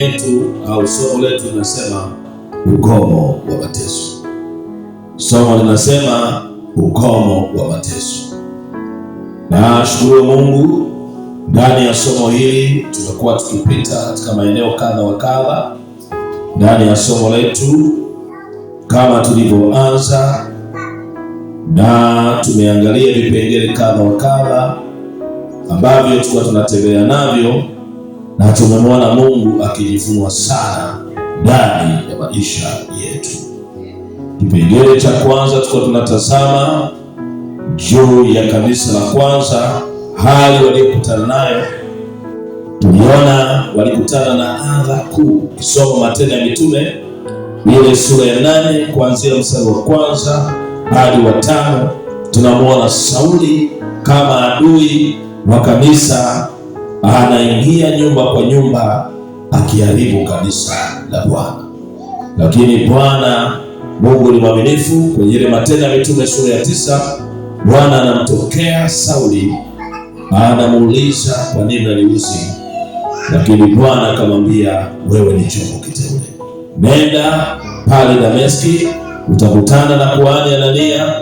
Yetu au somo letu linasema ukomo wa mateso. Somo linasema ukomo wa mateso. Na shukuru Mungu, ndani ya somo hili tumekuwa tukipita katika maeneo kadha wa kadha ndani ya somo letu kama tulivyoanza, na tumeangalia vipengele kadha wa kadha ambavyo tulikuwa tunatembea navyo, na tumemwona Mungu akijifunua sana ndani ya maisha yetu. Kipengele cha kwanza tulikuwa tunatazama juu ya kanisa la kwanza, hali waliokutana nayo. Tuliona walikutana na adha kuu. Kisoma Matendo ya Mitume ile sura ya 8 kuanzia mstari wa kwanza hadi wa 5, tunamwona Sauli kama adui wa kanisa anaingia nyumba kwa nyumba akiharibu kanisa la Bwana. Lakini Bwana Mungu ni mwaminifu. Kwenye ile Matendo ya Mitume sura ya 9, Bwana anamtokea Sauli, anamuuliza kwa nini unaniuzi? Lakini Bwana akamwambia, wewe ni chombo kiteule, nenda pale Dameski, utakutana na kuhani Anania,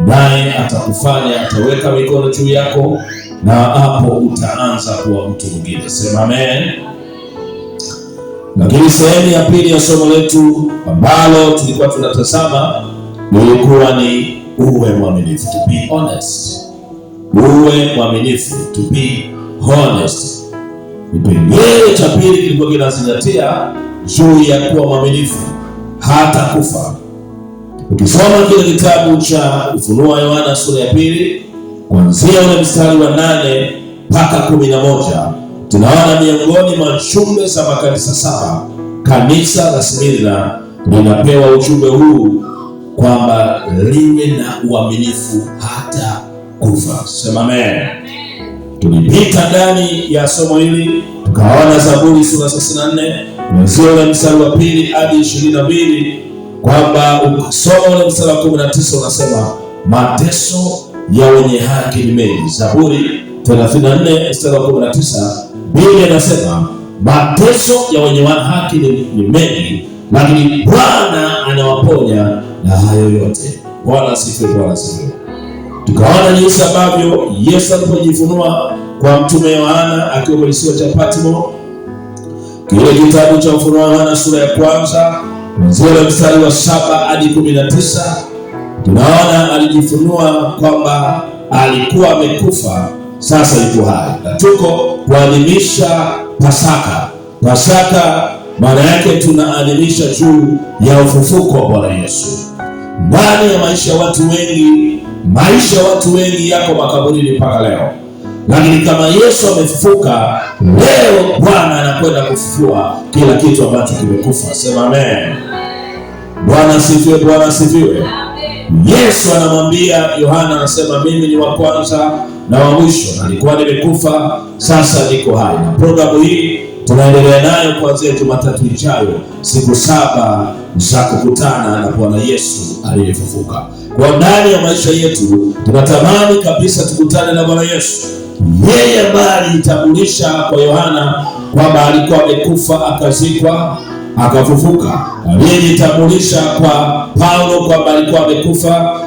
naye atakufanya, ataweka mikono juu yako, na hapo utaanza kuwa mtu mwingine. Sema amen. Lakini sehemu ya pili ya somo letu ambalo tulikuwa tunatazama ilikuwa ni uwe mwaminifu, to be honest. Uwe mwaminifu, to be honest. Kipengele cha pili kilikuwa kinazingatia juu ya kuwa mwaminifu hata kufa. Ukisoma kile kitabu cha Ufunuo wa Yohana sura ya 2 kuanzia ule mstari wa 8 mpaka 11, tunaona miongoni mwa ujumbe za makanisa 7, kanisa la Smirna linapewa ujumbe huu kwamba liwe na uaminifu hata kufa. Sema amen. Tulipita ndani ya somo hili tukaona Zaburi sura 34 kuanzia ule mstari wa 2 hadi 22, kwamba ukisoma ule mstari wa 19 unasema mateso ya wenye haki ni mengi. Zaburi 34 mstari wa 19, Biblia inasema mateso ya wenye haki ni mengi, lakini Bwana anawaponya na hayo yote. Bwana asifiwe, Bwana asifiwe. Tukaona jinsi ambavyo Yesu alipojifunua kwa mtume Yohana akiwa kwenye kisiwa cha Patmo. Kile kitabu cha Ufunuo wa Yohana sura ya kwanza kuanzia mstari wa 7 hadi 19, tunaona alijifunua kwamba alikuwa amekufa, sasa yuko hai. Na tuko kuadhimisha Pasaka. Pasaka maana yake tunaadhimisha juu ya ufufuko wa Bwana Yesu. Ndani ya maisha ya watu wengi yako makaburini mpaka leo, lakini kama Yesu amefufuka leo, Bwana anakwenda kufufua kila kitu ambacho kimekufa. Sema amen. Bwana asifiwe, Bwana asifiwe. Yesu anamwambia Yohana, anasema mimi ni wa kwanza na wa mwisho, nilikuwa nimekufa, sasa niko hai. Na programu hii tunaendelea nayo kuanzia Jumatatu ijayo, siku 7 za kukutana na Bwana Yesu aliyefufuka. Kwa ndani ya maisha yetu tunatamani kabisa tukutane na Bwana Yesu, yeye ambaye alijitambulisha kwa Yohana kwamba alikuwa amekufa, akazikwa, akafufuka. Aliyejitambulisha kwa Paulo kwamba alikuwa amekufa,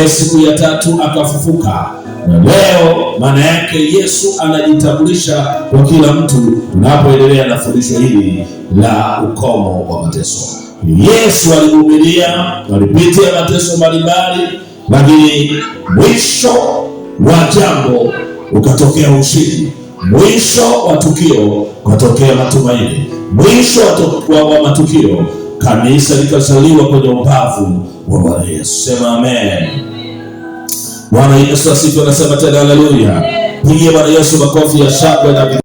siku ya 3 akafufuka. Na leo maana yake Yesu anajitambulisha kwa kila mtu tunapoendelea na fundisho hili la ukomo wa mateso. Yesu alivumilia, alipitia mateso mbalimbali, lakini mwisho wa jambo ukatokea ushindi. Mwisho wa tukio ukatokea matumaini. Mwisho wa matukio kanisa likazaliwa kwenye ubavu wa Bwana Yesu. Sema amen. Bwana Yesu asifiwe. Anasema tena haleluya. Pigie Bwana Yesu makofi ya shangwe na